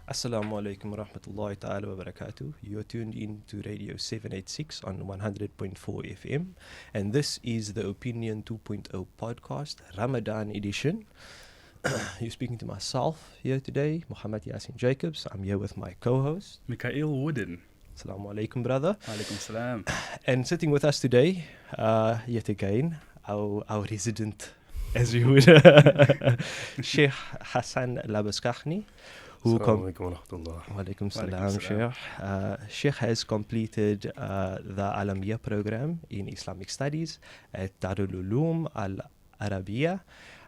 Assalamu alaikum wa rahmatullahi ta'ala wa barakatuh. You're tuned in to Radio 786 on 100.4 FM. And this is the Opinion 2.0 podcast, Ramadan edition. You're speaking to myself here today, Muhammad Yasin Jacobs. I'm here with my co-host, Mikhail Wooden. Assalamu alaikum, brother. Alaikum salam. And sitting with us today, yet again, our resident, as we would, Sheikh Hasan Labuschagne. Assalamu alaikum wa rahmatullah. Walaikum salam, Sheikh. Sheikh has completed the Alamiyah program in Islamic Studies at Darul Uloom Al-Arabiya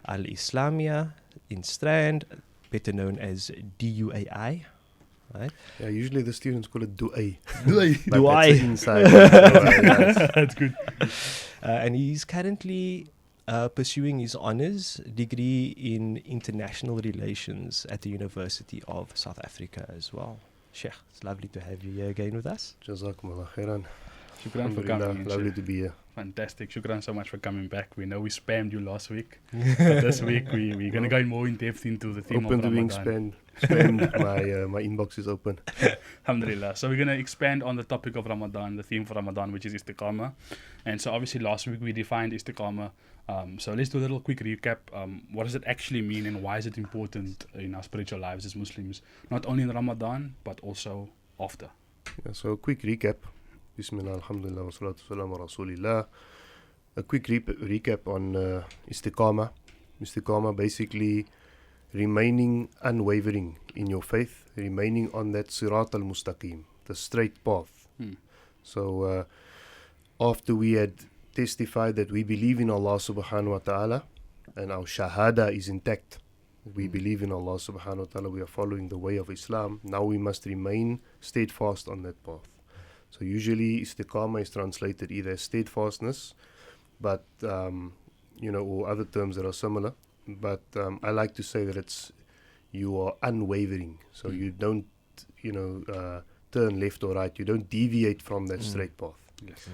Al-Islamiyah in Strand, better known as DUAI. Right? Yeah, usually the students call it Du'ay. Du'ay. That's inside. That's good. And he's currently pursuing his honours degree in international relations at the University of South Africa as well. Sheikh, it's lovely to have you here again with us. Jazakumullah khairan. Shukran for Alhamdulillah, coming. lovely to be here. Fantastic. Shukran so much for coming back. We know we spammed you last week. But this week we're going to go more in depth into the theme Open of to being Ramadan. spammed. My inbox is open. Alhamdulillah. So we're going to expand on the topic of Ramadan, the theme for Ramadan, which is Istiqāmah. And so obviously last week we defined Istiqāmah. So let's do a little quick recap. What does it actually mean and why is it important in our spiritual lives as Muslims, not only in Ramadan, but also after? Yeah, so a quick recap. Bismillah, alhamdulillah, wa salatu salam wa rasulillah. A quick recap on Istiqāmah. Istiqāmah basically remaining unwavering in your faith, remaining on that sirat al-mustaqim, the straight path. So after we had testified that we believe in Allah subhanahu wa ta'ala and our shahada is intact, we believe in Allah subhanahu wa ta'ala, we are following the way of Islam, now we must remain steadfast on that path. So usually Istiqāmah is translated either as steadfastness, but or other terms that are similar. But I like to say that it's you are unwavering. So you don't, turn left or right. You don't deviate from that straight path. Yes.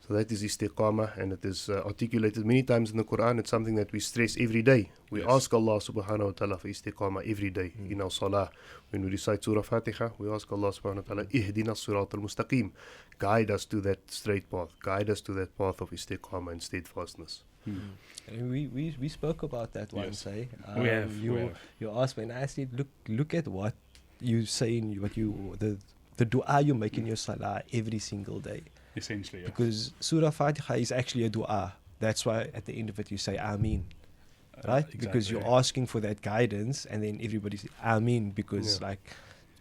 So that is Istiqāmah, and it is articulated many times in the Quran. It's something that we stress every day. We ask Allah subhanahu wa ta'ala for Istiqāmah every day in our salah. When we recite Surah Fatiha, we ask Allah subhanahu wa ta'ala, Ihdina sirat al-mustaqim. Guide us to that straight path. Guide us to that path of Istiqāmah and steadfastness. And we spoke about that once, eh? We have. You asked me, and I said, look at what you say in the dua you make in your salah every single day. Essentially, yes. Because Surah Fatiha is actually a dua. That's why at the end of it you say Ameen. Right? Exactly, because you're asking for that guidance, and then everybody says Ameen because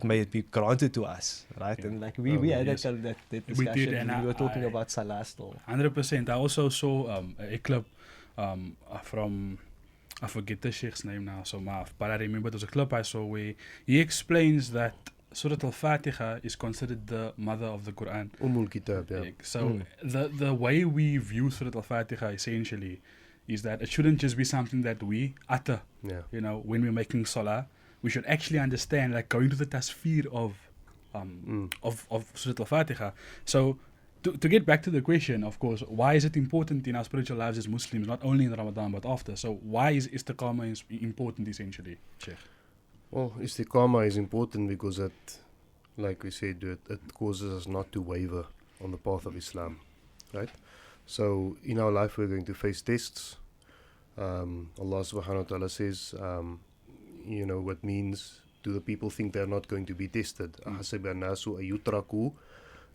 may it be granted to us. Right? Yeah. And we had that discussion. We did, and we were talking about salah still. 100%. I also saw a clip from, I forget the Sheikh's name now, but I remember there was a clip I saw where he explains that Surah Al-Fatiha is considered the mother of the Quran. Kitab, yeah. So the way we view Surah Al-Fatiha essentially is that it shouldn't just be something that we utter. Yeah. When we're making salah, we should actually understand, like going to the tasfir of Surah Al-Fatiha. So to get back to the question, of course, why is it important in our spiritual lives as Muslims, not only in Ramadan but after? So why is Istiqāmah important essentially, Sheikh? Well, Istiqāmah is important because it, like we said, it causes us not to waver on the path of Islam, right? So in our life we're going to face tests. Allah subhanahu wa ta'ala says, what means, do the people think they're not going to be tested? أَحَسِبَ النَّاسُ أَيُّتْرَكُوا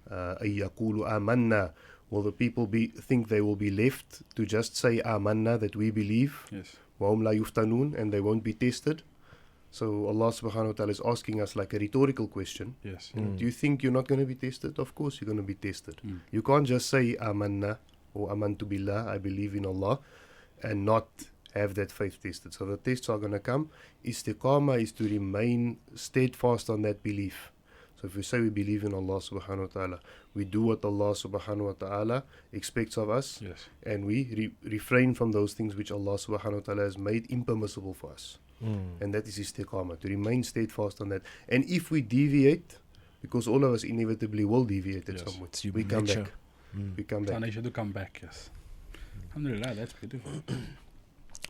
أَيَّقُولُوا آمَنَّا. Will the people think they will be left to just say amanna, that we believe? Yes. وَهُمْ لَا يُفْتَنُونَ, and they won't be tested? So Allah subhanahu wa ta'ala is asking us like a rhetorical question. Yes. Do you think you're not going to be tested? Of course you're going to be tested. You can't just say amanna or amantu billah, I believe in Allah, and not have that faith tested. So the tests are going to come. Istiqāmah is to remain steadfast on that belief. So if we say we believe in Allah subhanahu wa ta'ala, we do what Allah subhanahu wa ta'ala expects of us, and we refrain from those things which Allah subhanahu wa ta'ala has made impermissible for us. And that is Istiqāmah, to remain steadfast on that. And if we deviate, because all of us inevitably will deviate at some point, we come back. We come back. So to come back, yes. Alhamdulillah, that's beautiful.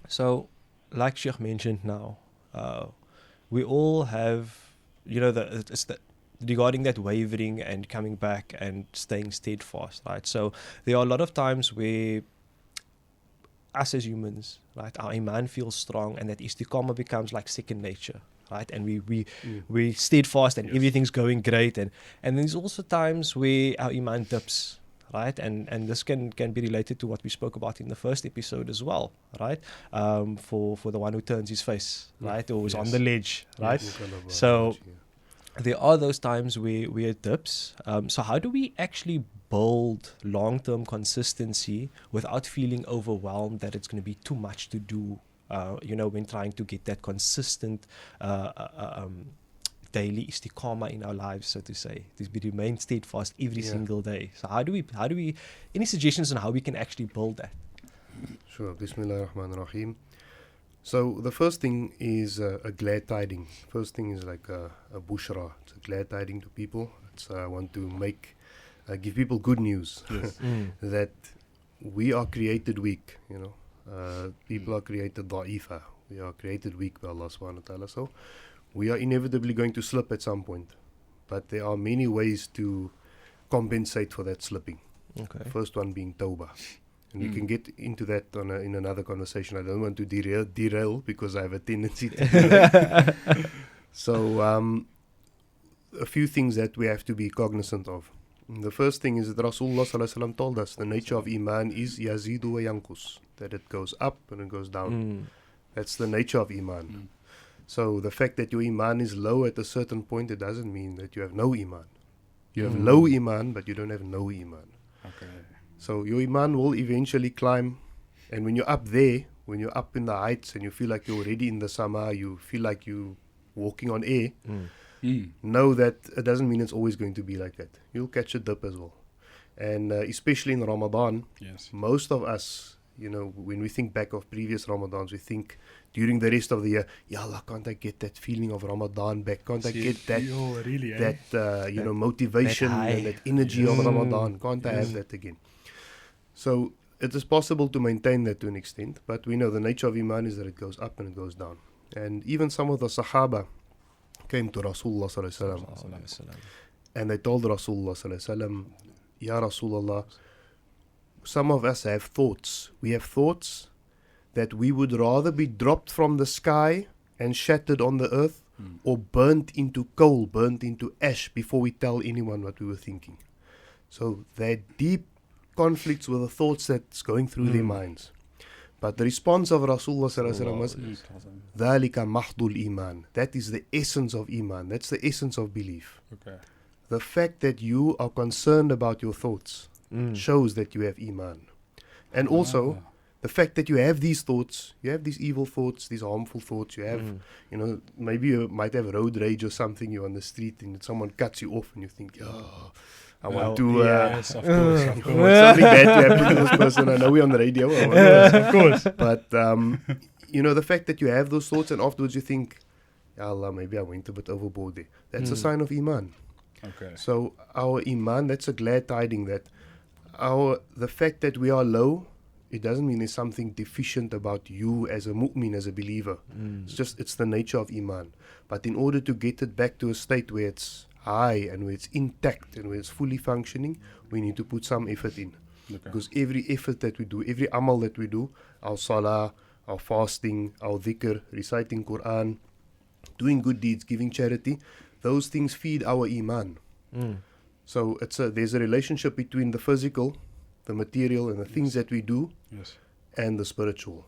So, like Sheikh mentioned now, we all have it's the regarding that wavering and coming back and staying steadfast, right? So there are a lot of times where us as humans, right, our iman feels strong, and that istiqamah becomes like second nature, right? And we steadfast and everything's going great, and there's also times where our iman dips, right? And this can be related to what we spoke about in the first episode as well, right? For the one who turns his face, right, or is on the ledge, right? So there are those times where it dips. So how do we actually build long-term consistency without feeling overwhelmed that it's going to be too much to do, when trying to get that consistent daily istiqamah in our lives, so to say, to remain steadfast every single day? So how do we, any suggestions on how we can actually build that? Sure. Bismillah ar-Rahman ar-Rahim. So the first thing is a glad tiding. First thing is like a bushra. It's a glad tiding to people. I want to give people good news. Yes. That we are created weak. People are created da'ifa. We are created weak by Allah subhanahu wa ta'ala. So we are inevitably going to slip at some point. But there are many ways to compensate for that slipping. Okay. First one being tawbah. And we can get into that in another conversation. I don't want to derail because I have a tendency to do that. So a few things that we have to be cognizant of. The first thing is that Rasulullah sallallahu alaihi wasallam told us the nature of iman is yazidu wa yankus, that it goes up and it goes down. That's the nature of iman. So the fact that your iman is low at a certain point, it doesn't mean that you have no iman. You have low iman, but you don't have no iman. Okay. So your iman will eventually climb, and when you're up there, when you're up in the heights and you feel like you're already in the sama, you feel like you're walking on air, know that it doesn't mean it's always going to be like that. You'll catch a dip as well. And especially in Ramadan, most of us, when we think back of previous Ramadans, we think during the rest of the year, Ya Allah, can't I get that feeling of Ramadan back? Can't I get that, motivation that and that energy of Ramadan? Can't I have that again? So it is possible to maintain that to an extent, but we know the nature of iman is that it goes up and it goes down. And even some of the Sahaba came to Rasulullah sallallahu alaihi wasallam, and they told Rasulullah sallallahu alaihi wasallam, Ya Rasulullah, some of us have thoughts. We have thoughts that we would rather be dropped from the sky and shattered on the earth, or burnt into coal, burnt into ash before we tell anyone what we were thinking. So they're deep conflicts with the thoughts that's going through their minds. But the response of Rasulullah sallallahu alaihi wasallam was, ذَلِكَ مَحْضُ الْإِيمَانِ. That is the essence of iman. That's the essence of belief. Okay. The fact that you are concerned about your thoughts shows that you have iman. And also, the fact that you have these thoughts, you have these evil thoughts, these harmful thoughts, you have, maybe you might have road rage or something, you're on the street and someone cuts you off and you think, I want to... yes, of course. something bad to happen to this person. I know we're on the radio. Of course. But, the fact that you have those thoughts and afterwards you think, Ya Allah, maybe I went a bit overboard there. That's a sign of iman. Okay. So our iman, that's a glad tiding that the fact that we are low, it doesn't mean there's something deficient about you as a mu'min, as a believer. It's the nature of iman. But in order to get it back to a state where it's high and where it's intact and where it's fully functioning, we need to put some effort in. Okay. Because every effort that we do, every amal that we do, our salah, our fasting, our dhikr, reciting Quran, doing good deeds, giving charity, those things feed our iman. So there's a relationship between the physical, the material, and the things that we do, and the spiritual.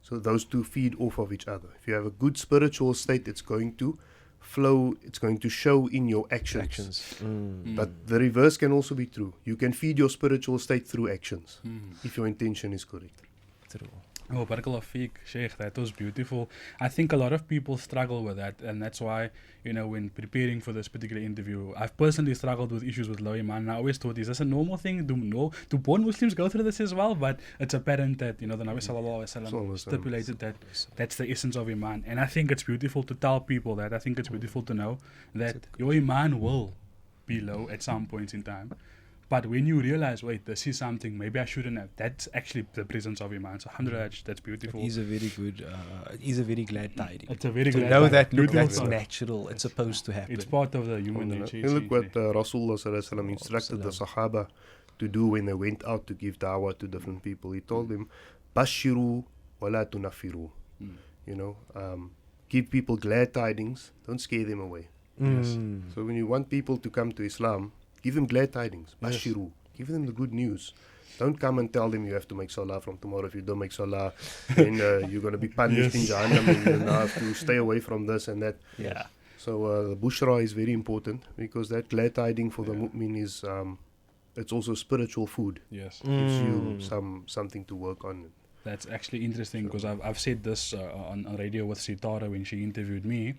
So those two feed off of each other. If you have a good spiritual state, it's going to flow, it's going to show in your actions. But the reverse can also be true. You can feed your spiritual state through actions, if your intention is correct. True. Oh, barakallah feek, Sheikh, that was beautiful. I think a lot of people struggle with that, and that's why, when preparing for this particular interview, I've personally struggled with issues with low iman. I always thought, is this a normal thing? Do born Muslims go through this as well? But it's apparent that, the Nabi sallallahu alaihi wasallam stipulated that that's the essence of iman. And I think it's beautiful to tell people that. I think it's beautiful to know that your iman will be low at some points in time. But when you realize, wait, this is something maybe I shouldn't have, that's actually the presence of Iman. So alhamdulillah, that's beautiful. It is a very good, it is a very glad tiding. It's a very To glad know tiding. that, look, Beautiful that's thought. natural. It's supposed to happen. It's part of the human nature. And look what essentially. Rasulullah Sallallahu Alaihi Wasallam instructed the Sahaba to do when they went out to give da'wah to different people. He told them, Bashiru wa la tunafiru. You know, give people glad tidings, don't scare them away. Yes. So when you want people to come to Islam, give them glad tidings. Yes. Bashiru. Give them the good news. Don't come and tell them you have to make salah from tomorrow. If you don't make salah, then you're going to be punished in Jahannam, and you now have to stay away from this and that. Yeah. So the bushra is very important, because that glad tiding for the mu'min is it's also spiritual food. Yes. Gives you something to work on. That's actually interesting, because I've said this on radio with Sitara when she interviewed me.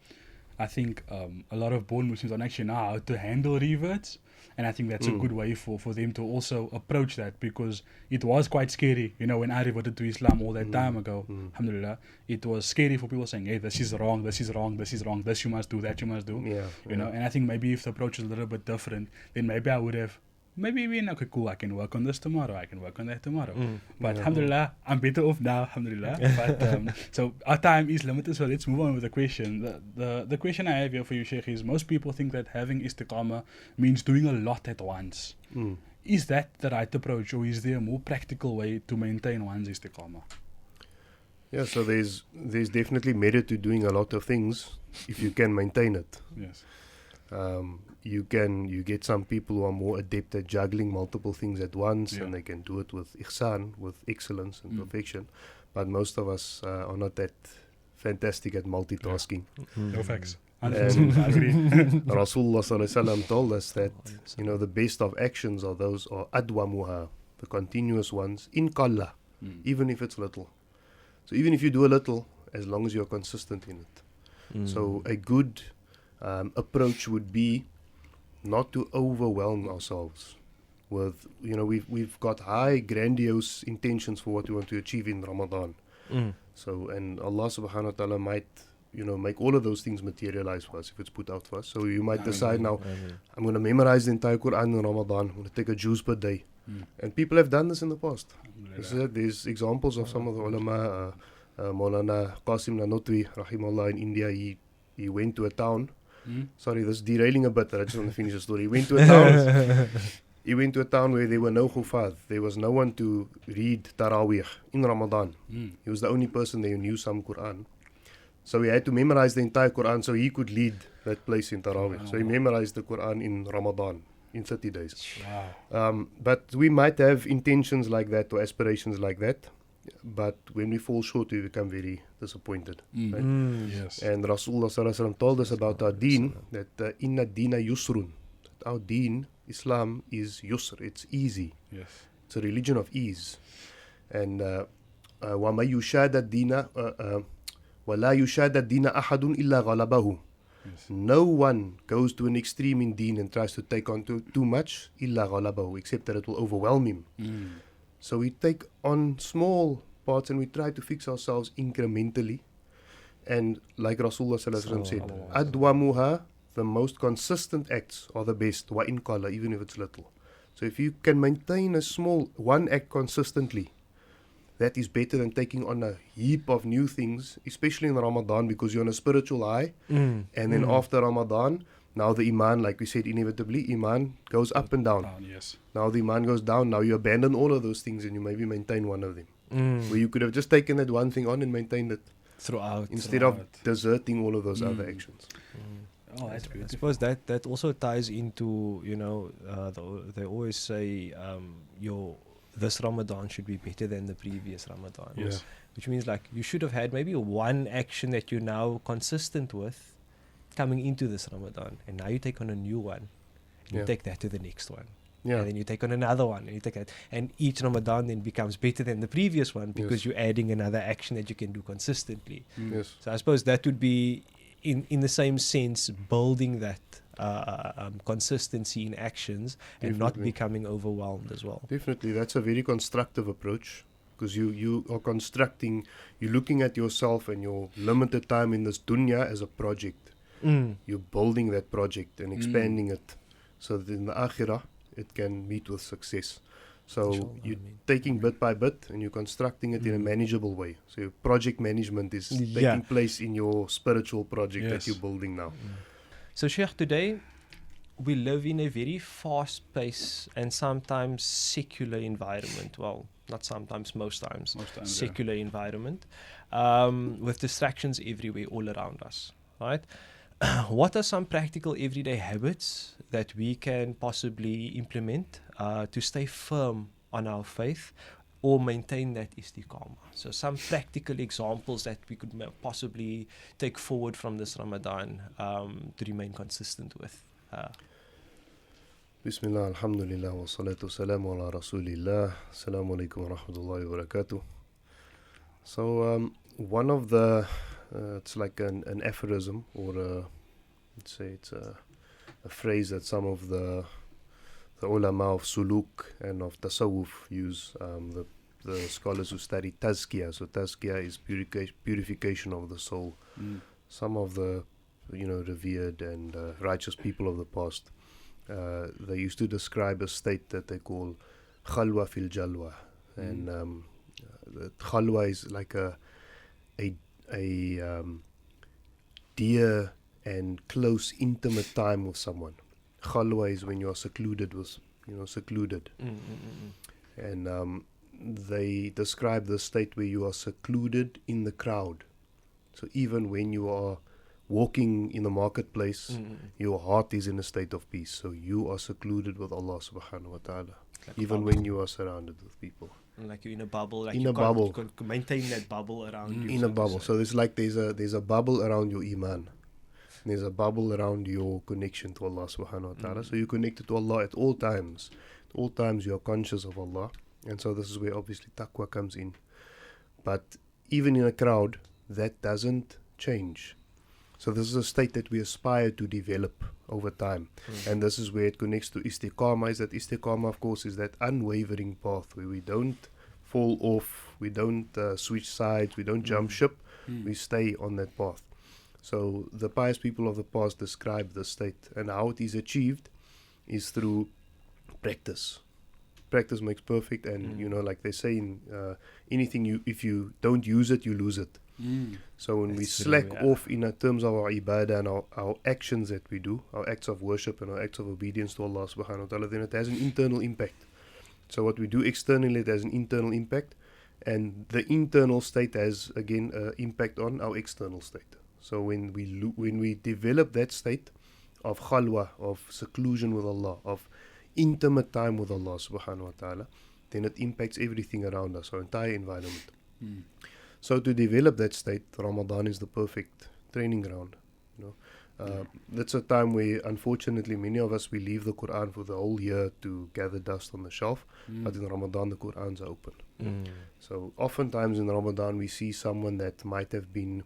I think a lot of born Muslims don't actually know how to handle reverts, and I think that's a good way for them to also approach that, because it was quite scary, you know, when I reverted to Islam all that time ago. Alhamdulillah, it was scary for people saying, hey, this is wrong, this is wrong, this is wrong, this you must do, that you must do. You know, and I think maybe if the approach is a little bit different, then maybe I would have maybe been, okay, cool, I can work on this tomorrow, I can work on that tomorrow. But alhamdulillah, I'm better off now, alhamdulillah. But so our time is limited, so let's move on with the question. The question I have here for you, Sheikh, is most people think that having istiqamah means doing a lot at once. Is that the right approach, or is there a more practical way to maintain one's istiqamah? Yeah, so there's definitely merit to doing a lot of things if you can maintain it. Yes. You get some people who are more adept at juggling multiple things at once, and they can do it with ihsan, with excellence and perfection. But most of us are not that fantastic at multitasking. No facts. And I agree. Rasulullah Sallallahu Alaihi Wasallam told us that, you know, the best of actions are those, or adwamuha, the continuous ones, in qalla, even if it's little. So even if you do a little, as long as you're consistent in it. So a good approach would be not to overwhelm ourselves with, you know, we've got high grandiose intentions for what we want to achieve in Ramadan. So, and Allah subhanahu wa ta'ala might, you know, make all of those things materialize for us if it's put out for us. So you might decide now, I'm going to memorize the entire Quran in Ramadan, I'm going to take a juz per day. And people have done this in the past. There's examples of some of the ulama. Maulana Qasim Nanotwi, rahimahullah, in India, he went to a town. Sorry, this is derailing a bit, I just want to finish the story. He went to a town. He went to a town where there were no hufad. There was no one to read Taraweeh in Ramadan. He was the only person there who knew some Quran. So he had to memorize the entire Quran so he could lead that place in Taraweeh. So he memorized the Quran in Ramadan, in 30 days. Wow. But we might have intentions like that or aspirations like that. But when we fall short, we become very disappointed. Right? Yes. And Rasulullah Sallallahu Alaihi Wasallam told us about our deen, that inna deena yusrun. That our deen, Islam, is yusr. It's easy. Yes. It's a religion of ease. And وَمَا يُشَادَ الدِّينَ وَلَا يُشَادَ الدِّينَ أَحَدٌ إِلَّا غَلَبَهُ. No one goes to an extreme in deen and tries to take on too much, إِلَّا غَلَبَهُ, except that it will overwhelm him. So we take on small parts and we try to fix ourselves incrementally. And like Rasulullah Sallallahu Alaihi Wasallam said, adwamuha, the most consistent acts are the best, wa in qala, even if it's little. So if you can maintain a small one act consistently, that is better than taking on a heap of new things, especially in Ramadan, because you're on a spiritual high. And then after Ramadan, now the iman, like we said, inevitably, iman goes up and down. Yes. Now the iman goes down. Now you abandon all of those things and you maybe maintain one of them. Where you could have just taken that one thing on and maintained it Throughout. instead of deserting all of those other actions. Oh, that's I beautiful. suppose that also ties into, you know, they always say this Ramadan should be better than the previous Ramadan. Yes. Which means like you should have had maybe one action that you're now consistent with coming into this Ramadan, and now you take on a new one, and you take that to the next one, and then you take on another one, and you take that, and each Ramadan then becomes better than the previous one because you're adding another action that you can do consistently. So I suppose that would be in the same sense building that consistency in actions and not becoming overwhelmed as well. Definitely, that's a very constructive approach, because you are constructing, you're looking at yourself and your limited time in this dunya as a project. You're building that project and expanding it so that in the akhirah, it can meet with success. So Inshallah, you're Ameen. taking bit by bit and you're constructing it in a manageable way. So your project management is Yeah. taking place in your spiritual project that Yes. you're building now. So Sheikh, today we live in a very fast-paced and sometimes secular environment. Well, not sometimes, most times. Most times, Secular environment, with distractions everywhere all around us, right? What are some practical everyday habits that we can possibly implement to stay firm on our faith or maintain that istiqāmah? So some practical examples that we could possibly take forward from this Ramadan to remain consistent with. Bismillah, alhamdulillah, wa salatu salamu ala rasulillah. Assalamu alaikum wa rahmatullahi wa barakatuh. So one of the, it's like an aphorism, or let's say it's a phrase that some of the ulama of suluk and of tasawwuf use, the scholars who study tazkiyah. So tazkiyah is purification of the soul. Some of the revered and righteous people of the past, they used to describe a state that they call khalwa fil jalwa. And the khalwa is like a dear and close, intimate time with someone. Khalwa is when you are secluded with, secluded. And they describe the state where you are secluded in the crowd. So even when you are walking in the marketplace, your heart is in a state of peace. So you are secluded with Allah subhanahu wa ta'ala. Like Even when you are surrounded with people. Like you're in a bubble. Like In you a can't, bubble. You can't maintain that bubble around you. In so a to bubble. say. So there's a bubble around your iman. There's a bubble around your connection to Allah subhanahu wa ta'ala. So you're connected to Allah at all times. At all times you are conscious of Allah. And so this is where obviously taqwa comes in. But even in a crowd, that doesn't change. So this is a state that we aspire to develop over time. And this is where it connects to istiqāmah. Is that istiqāmah, of course, is that unwavering path where we don't fall off, we don't switch sides, we don't jump ship, we stay on that path. So the pious people of the past describe the state, and how it is achieved is through practice. Practice makes perfect, and like they say in anything, if you don't use it, you lose it. So when we That's true, slack yeah. off in terms of our ibadah and our actions that we do, our acts of worship and our acts of obedience to Allah subhanahu wa ta'ala, then it has an internal impact. So what we do externally, it has an internal impact, and the internal state has again impact on our external state. So when we develop that state of khalwa, of seclusion with Allah, of intimate time with Allah subhanahu wa ta'ala, then it impacts everything around us, our entire environment. So to develop that state, Ramadan is the perfect training ground. That's a time where, unfortunately, many of us, we leave the Quran for the whole year to gather dust on the shelf. But in Ramadan, the Qurans are open. So oftentimes in Ramadan, we see someone that might have been,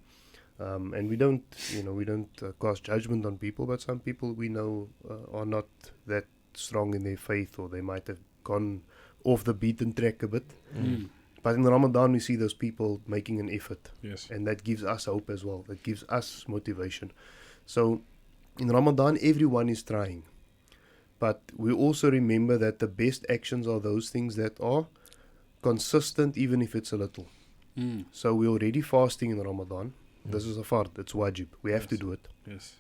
and we don't cast judgment on people, but some people we know are not that strong in their faith, or they might have gone off the beaten track a bit. But in Ramadan, we see those people making an effort. Yes. And that gives us hope as well. That gives us motivation. So in Ramadan, everyone is trying. But we also remember that the best actions are those things that are consistent, even if it's a little. So we're already fasting in Ramadan. This is a fard, it's wajib. We have to do it. Yes.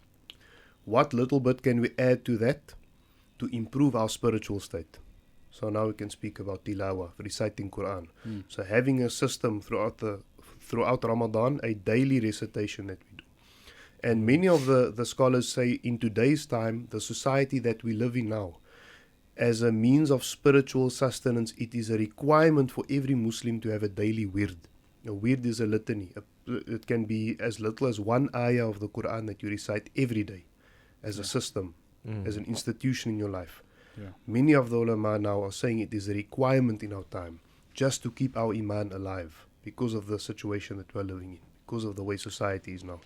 What little bit can we add to that to improve our spiritual state? So now we can speak about tilawah, reciting Quran. So having a system throughout Ramadan, a daily recitation that we do. And many of the scholars say in today's time, the society that we live in now, as a means of spiritual sustenance, it is a requirement for every Muslim to have a daily wird. A wird is a litany. It can be as little as one ayah of the Quran that you recite every day as a system, as an institution in your life. Yeah. Many of the ulama now are saying it is a requirement in our time just to keep our iman alive because of the situation that we're living in, because of the way society is now.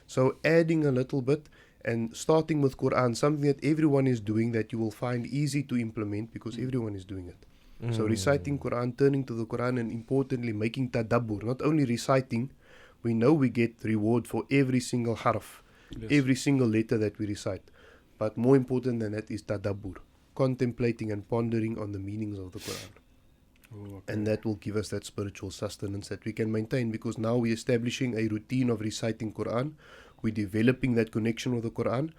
So adding a little bit and starting with Quran, something that everyone is doing that you will find easy to implement because everyone is doing it. So reciting Quran, turning to the Quran, and importantly making tadabbur, not only reciting, we know we get reward for every single harf, Yes. every single letter that we recite. But more important than that is tadabbur. contemplating and pondering on the meanings of the Quran. Oh, okay. And that will give us that spiritual sustenance that we can maintain, because now we're establishing a routine of reciting Quran. We're developing that connection with the Quran.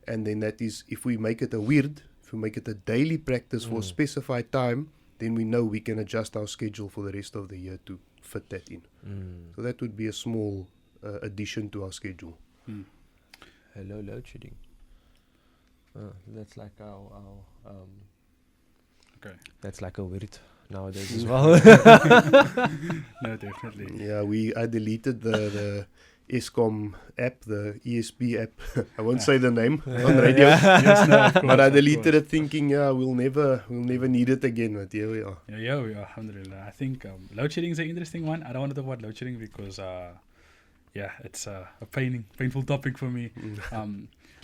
And then that is, if we make it a wird, if we make it a daily practice for a specified time, then we know we can adjust our schedule for the rest of the year to fit that in. So that would be a small addition to our schedule. Hello, load shedding. That's like our Okay. that's like a wird nowadays as well. No, definitely. Yeah, I deleted the ESCOM app, the ESP app. I won't say the name on radio. Yes, no, of course, But I of deleted course. it thinking, we'll never need it again. But here we are. Yeah, we are, alhamdulillah. I think load shedding is an interesting one. I don't want to talk about load shedding because, it's a painful topic for me.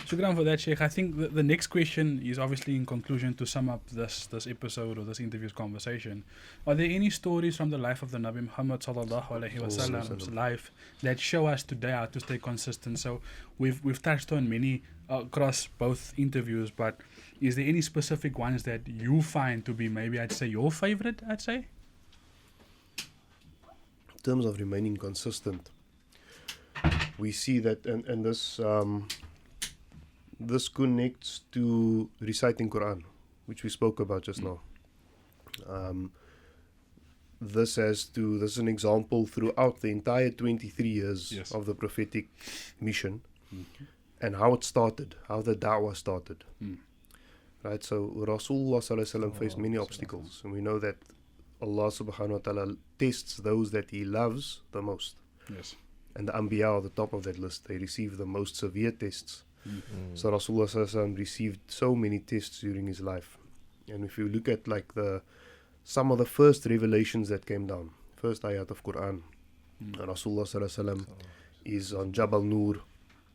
Shukran for that, Sheikh. I think the next question is obviously in conclusion to sum up this episode or this interview's conversation. Are there any stories from the life of the Nabi Muhammad sallallahu alaihi wasallam's life that show us today how to stay consistent? So we've touched on many across both interviews, but is there any specific ones that you find to be maybe I'd say your favorite? I'd say. In terms of remaining consistent, we see that, and this connects to reciting Quran, which we spoke about just now. This is an example throughout the entire 23 years of the prophetic mission, and how it started, how the da'wah started. Right, so Rasulullah sallallahu alaihi wasallam faced many obstacles, and we know that Allah subhanahu wa ta'ala tests those that He loves the most. Yes. And the Anbiya are the top of that list. They receive the most severe tests. So Rasulullah sallallahu alaihi wasallam received so many tests during his life. And if you look at like some of the first revelations that came down, first ayat of Quran, Rasulullah sallallahu alaihi wasallam is on Jabal Nur,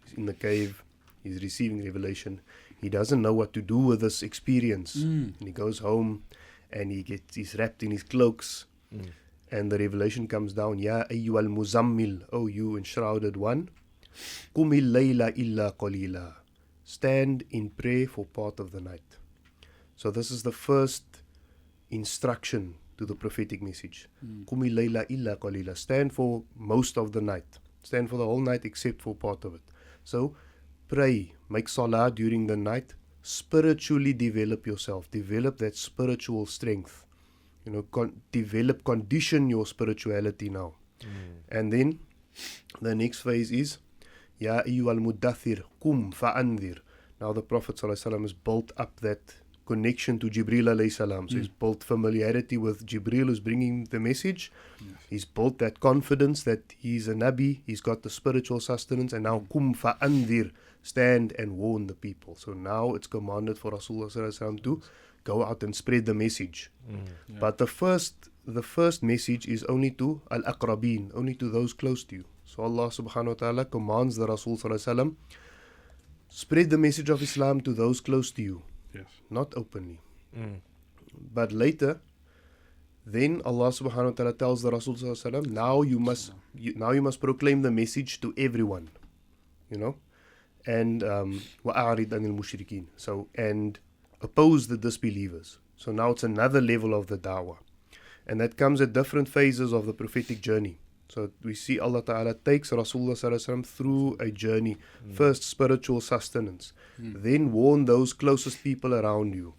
he's in the cave, he's receiving revelation. He doesn't know what to do with this experience. And he goes home and he's wrapped in his cloaks. And the revelation comes down, Ya ayyuhal muzammil, O you enshrouded one, Qumil layla illa qalila, stand in prayer for part of the night. So this is the first instruction to the prophetic message. Qumil layla illa qalila, stand for most of the night. Stand for the whole night except for part of it. So pray, make salah during the night, spiritually develop yourself, develop that spiritual strength. Condition your spirituality now. And then the next phase is Ya ayyuhal muddathir kum fa'anzir. Now the Prophet ﷺ has built up that connection to Jibreel alayhi salam. So he's built familiarity with Jibreel who's bringing the message. He's built that confidence that he's a Nabi, he's got the spiritual sustenance, and now kum fa'anzir, stand and warn the people. So now it's commanded for Rasulullah ﷺ to go out and spread the message. But the first message is only to al-aqrabin, only to those close to you. So Allah subhanahu wa ta'ala commands the Rasul sallallahu alaihi wasallam, spread the message of Islam to those close to you. Yes. Not openly. But later, then Allah subhanahu wa ta'ala tells the Rasul sallallahu alaihi wasallam, now you must proclaim the message to everyone. And wa'arid anil mushrikeen. So, and oppose the disbelievers. So now it's another level of the da'wah. And that comes at different phases of the prophetic journey. So we see Allah Ta'ala takes Rasulullah Sallallahu Alaihi Wasallam through a journey. First spiritual sustenance. Then warn those closest people around you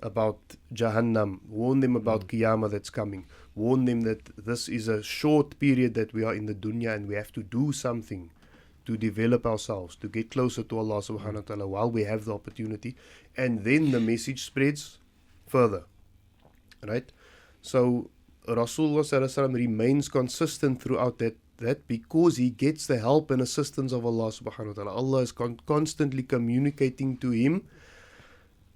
about Jahannam. Warn them about Qiyamah that's coming. Warn them that this is a short period that we are in the dunya and we have to do something to develop ourselves, to get closer to Allah Subhanahu Wa Ta'ala while we have the opportunity. And then the message spreads further. Right? So Rasulullah Sallallahu Alaihi Wasallam remains consistent throughout that because he gets the help and assistance of Allah Subhanahu Wa Ta'ala. Allah is constantly communicating to him,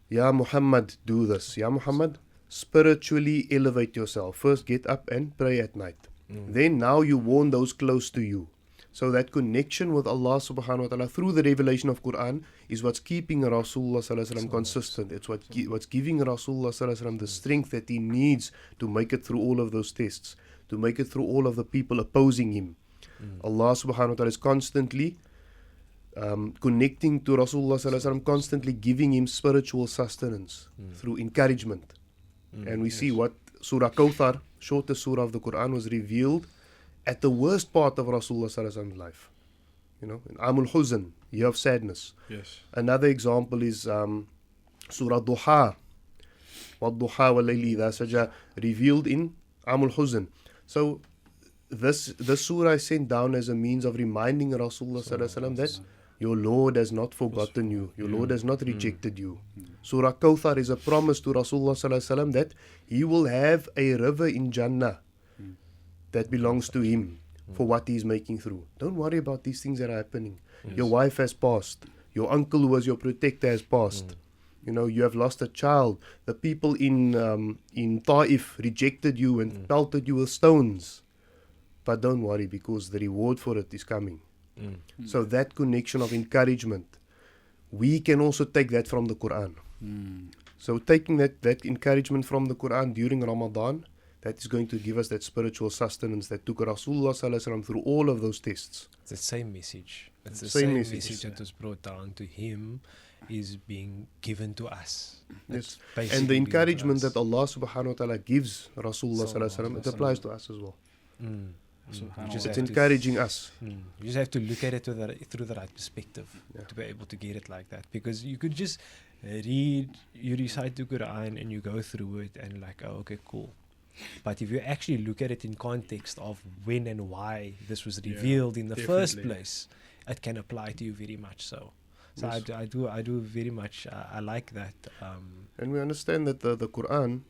Ya Muhammad, do this. Ya Muhammad, spiritually elevate yourself. First get up and pray at night. Then now you warn those close to you. So that connection with Allah subhanahu wa ta'ala through the revelation of Quran is what's keeping Rasulullah sallallahu alaihi wasallam consistent. It's what's giving Rasulullah sallallahu alaihi wasallam the strength that he needs to make it through all of those tests, to make it through all of the people opposing him. Allah subhanahu wa ta'ala is constantly connecting to Rasulullah sallallahu alaihi wasallam, constantly giving him spiritual sustenance through encouragement. And we see what Surah Kawthar, shortest surah of the Quran, was revealed at the worst part of Rasulullah sallallahu alaihi wasallam's life. You know, in Amul Huzn, year of sadness. Yes. Another example is Surah Duha, وَالضُّحَى وَاللَّيْلِ إِذَا سَجَى, revealed in Amul Huzn. So this surah is sent down as a means of reminding Rasulullah sallallahu alaihi wasallam that your Lord has not forgotten you, your Lord has not rejected you. Surah Kawthar is a promise to Rasulullah sallallahu alaihi wasallam that he will have a river in Jannah that belongs to him for what he is making through. Don't worry about these things that are happening. Your wife has passed, your uncle who was your protector has passed. You know, you have lost a child. The people in Taif rejected you and pelted you with stones. But don't worry, because the reward for it is coming. So that connection of encouragement, we can also take that from the Quran. So taking that encouragement from the Quran during Ramadan, that is going to give us that spiritual sustenance that took Rasulullah sallallahu alaihi wasallam through all of those tests. It's the same message. It's the Same same message. message that was brought down to him is being given to us. Yes. Basically And the given to encouragement us. that Allah subhanahu wa ta'ala gives Rasulullah sallallahu alaihi wasallam, it applies to us as well. You just It's have to encouraging us. You just have to look at it through the right perspective to be able to get it like that. Because you could just you recite the Quran and you go through it and like, oh, okay, cool. But if you actually look at it in context of when and why this was revealed in the first place, it can apply to you very much so. So Yes. I do very much, I like that. And we understand that the Quran,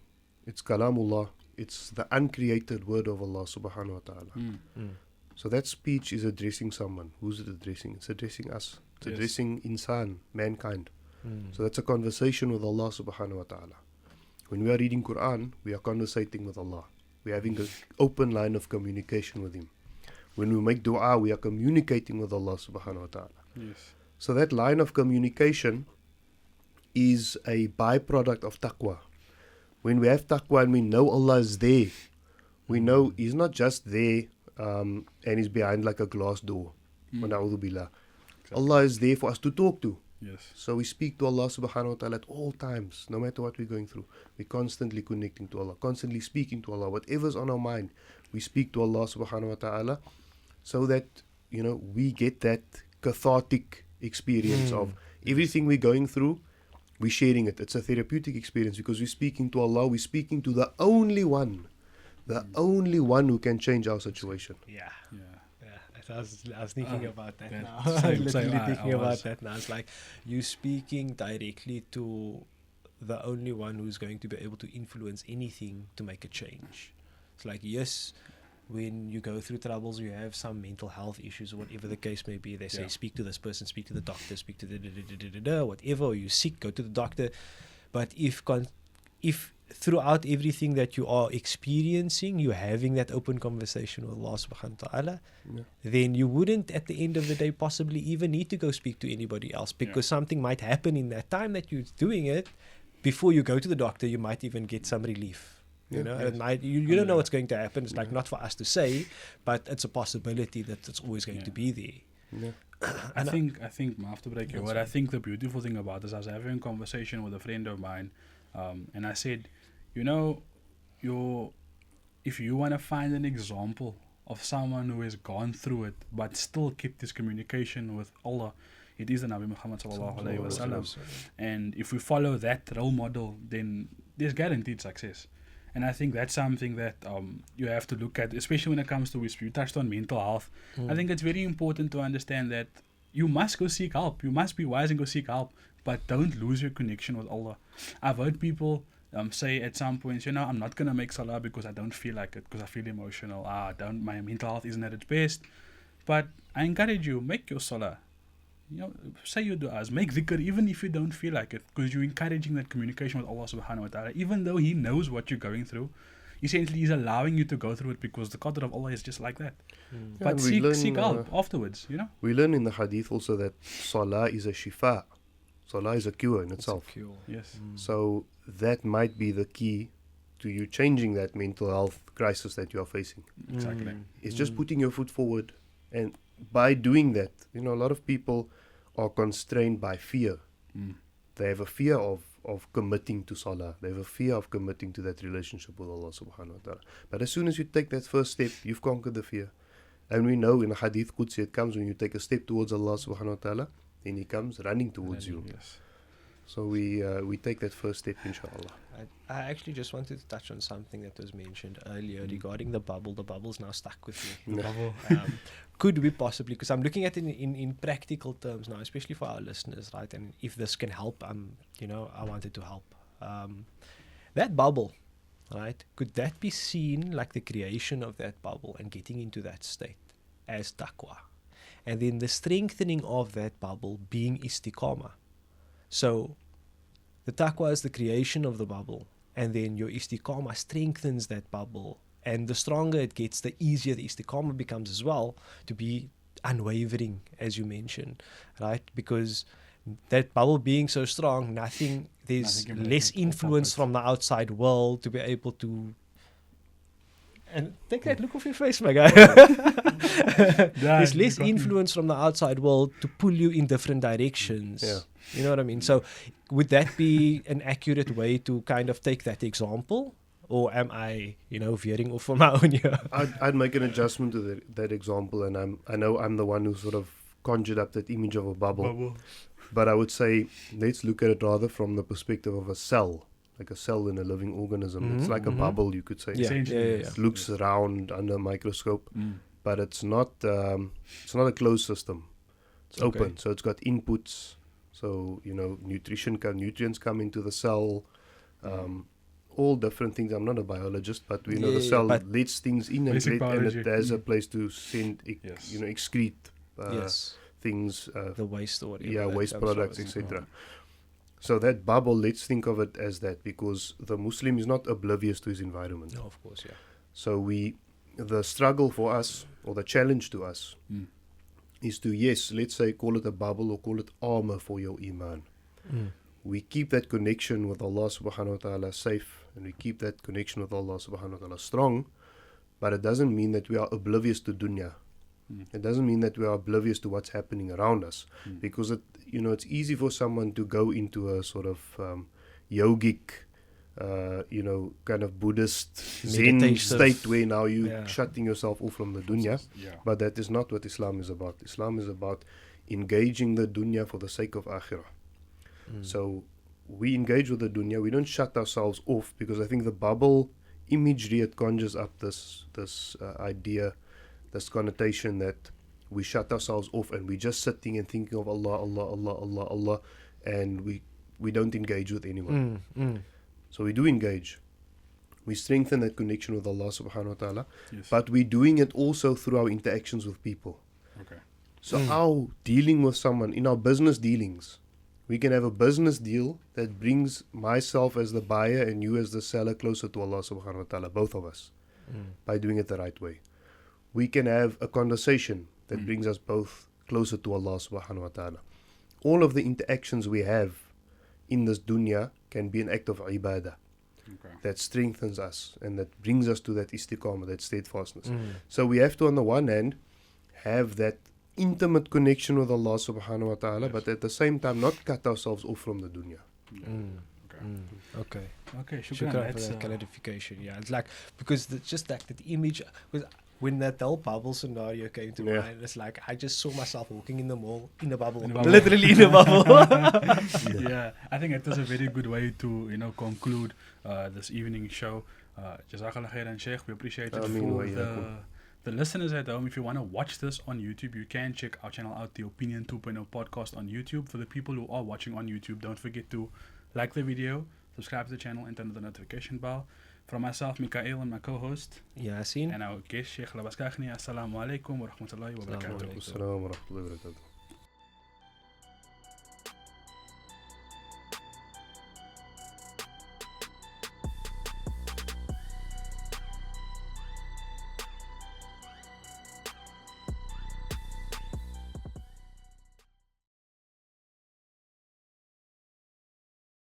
it's Kalamullah, it's the uncreated word of Allah subhanahu wa ta'ala. So that speech is addressing someone. Who's it addressing? It's addressing us. It's addressing insan, mankind. So that's a conversation with Allah subhanahu wa ta'ala. When we are reading Quran, we are conversating with Allah. We are having an open line of communication with Him. When we make dua, we are communicating with Allah subhanahu wa ta'ala. Yes. So that line of communication is a byproduct of taqwa. When we have taqwa and we know Allah is there, we know He's not just there and He's behind like a glass door. Wa na'udhu billah. Allah is there for us to talk to. Yes. So we speak to Allah subhanahu wa ta'ala at all times, no matter what we're going through. We're constantly connecting to Allah, constantly speaking to Allah. Whatever's on our mind, we speak to Allah subhanahu wa ta'ala so that, you know, we get that cathartic experience of everything we're going through, we're sharing it. It's a therapeutic experience because we're speaking to Allah, we're speaking to the only one who can change our situation. Yeah. Yeah. I was thinking about that that- now. same, Literally same, thinking I about was. that now. It's like you speaking directly to the only one who's going to be able to influence anything to make a change. It's like, yes, when you go through troubles, you have some mental health issues or whatever the case may be. They say, speak to this person, speak to the doctor, speak to the whatever. Or you're sick, go to the doctor. But if throughout everything that you are experiencing, you're having that open conversation with Allah subhanahu wa ta'ala, then you wouldn't at the end of the day possibly even need to go speak to anybody else because something might happen in that time that you're doing it. Before you go to the doctor, you might even get some relief. You know, it might, you don't know what's going to happen. It's like not for us to say, but it's a possibility that it's always going to be there. I think I have to break your word. I think the beautiful thing about this, I was having a conversation with a friend of mine, and I said, you know, if you want to find an example of someone who has gone through it but still kept this communication with Allah, it is the Nabi Muhammad sallallahu alaihi wasallam. And if we follow that role model, then there's guaranteed success. And I think that's something that you have to look at, especially when it comes to, you touched on mental health. I think it's very important to understand that you must go seek help. You must be wise and go seek help, but don't lose your connection with Allah. I've heard people say at some points, you know, I'm not going to make salah because I don't feel like it, because I feel emotional. My mental health isn't at its best. But I encourage you, make your salah. You know, say your du'as, make dhikr even if you don't feel like it, because you're encouraging that communication with Allah subhanahu wa ta'ala, even though He knows what you're going through. Essentially, He's allowing you to go through it because the qadr of Allah is just like that. But seek help afterwards, you know. We learn in the hadith also that salah is a shifa. Salah is a cure in itself. Yes. So that might be the key to you changing that mental health crisis that you are facing. Exactly. It's just putting your foot forward, and by doing that, you know, a lot of people are constrained by fear. They have a fear of committing to salah. They have a fear of committing to that relationship with Allah subhanahu wa ta'ala. But as soon as you take that first step, you've conquered the fear. And we know in the Hadith Qudsi, it comes when you take a step towards Allah subhanahu wa ta'ala, then He comes running towards you. Yes. So we take that first step, inshallah. I actually just wanted to touch on something that was mentioned earlier regarding the bubble. The bubble's now stuck with me. Could we possibly, because I'm looking at it in practical terms now, especially for our listeners, right? And if this can help, I wanted to help. That bubble, right? Could that be seen like the creation of that bubble and getting into that state as taqwa? And then the strengthening of that bubble being istiqāmah. So the taqwa is the creation of the bubble, and then your istiqāmah strengthens that bubble. And the stronger it gets, the easier the istiqāmah becomes as well, to be unwavering, as you mentioned, right? Because that bubble being so strong, there's less influence from the outside world to be able to. And take that look off your face, my guy. There's less influence from the outside world to pull you in different directions. Yeah. You know what I mean? So would that be an accurate way to kind of take that example? Or am I, veering off on my own here? I'd make an adjustment to that example, and I know I'm the one who sort of conjured up that image of a bubble. But I would say, let's look at it rather from the perspective of a cell. Like a cell in a living organism. It's like a bubble, you could say. Yeah. It looks round under a microscope, but it's not a closed system. It's open, so it's got inputs. So nutrients come into the cell. All different things. I'm not a biologist, but we know the cell lets things in and it has a place to send, excrete things. The waste or whatever. Yeah, waste products, etc. So that bubble, let's think of it as that, because the Muslim is not oblivious to his environment. No, of course, yeah. So the struggle for us, or the challenge to us, is to, let's say, call it a bubble or call it armor for your iman. We keep that connection with Allah subhanahu wa ta'ala safe, and we keep that connection with Allah subhanahu wa ta'ala strong, but it doesn't mean that we are oblivious to dunya. It doesn't mean that we are oblivious to what's happening around us, because it's easy for someone to go into a sort of yogic, kind of Buddhist Zen state where now you're shutting yourself off from the dunya. But that is not what Islam is about. Islam is about engaging the dunya for the sake of akhirah. So we engage with the dunya. We don't shut ourselves off, because I think the bubble imagery, it conjures up this idea, this connotation that we shut ourselves off and we're just sitting and thinking of Allah, Allah, Allah, Allah, Allah, and we don't engage with anyone. So we do engage. We strengthen that connection with Allah subhanahu wa ta'ala, but we're doing it also through our interactions with people. So our dealing with someone, in our business dealings, we can have a business deal that brings myself as the buyer and you as the seller closer to Allah subhanahu wa ta'ala, both of us, by doing it the right way. We can have a conversation that brings us both closer to Allah subhanahu wa ta'ala. All of the interactions we have in this dunya can be an act of ibadah that strengthens us and that brings us to that istiqāmah, that steadfastness. So we have to, on the one hand, have that intimate connection with Allah subhanahu wa ta'ala, but at the same time not cut ourselves off from the dunya. Okay, Shukran for that clarification. Yeah, it's like, because just like that image, because when that whole bubble scenario came to mind, it's like I just saw myself walking in the mall in a bubble, literally in a bubble. I think it is a very good way to conclude this evening show. Jazakallah khairan, Sheikh. We appreciate it for the listeners at home. If you want to watch this on YouTube, you can check our channel out, the Opinion 2.0 podcast on YouTube. For the people who are watching on YouTube, don't forget to like the video, subscribe to the channel, and turn on the notification bell. From myself, Mikael, and my co-host Yasin, and our guest Sheikh Labuschagne, assalamu alaikum wa rahmatullahi wa barakatuh.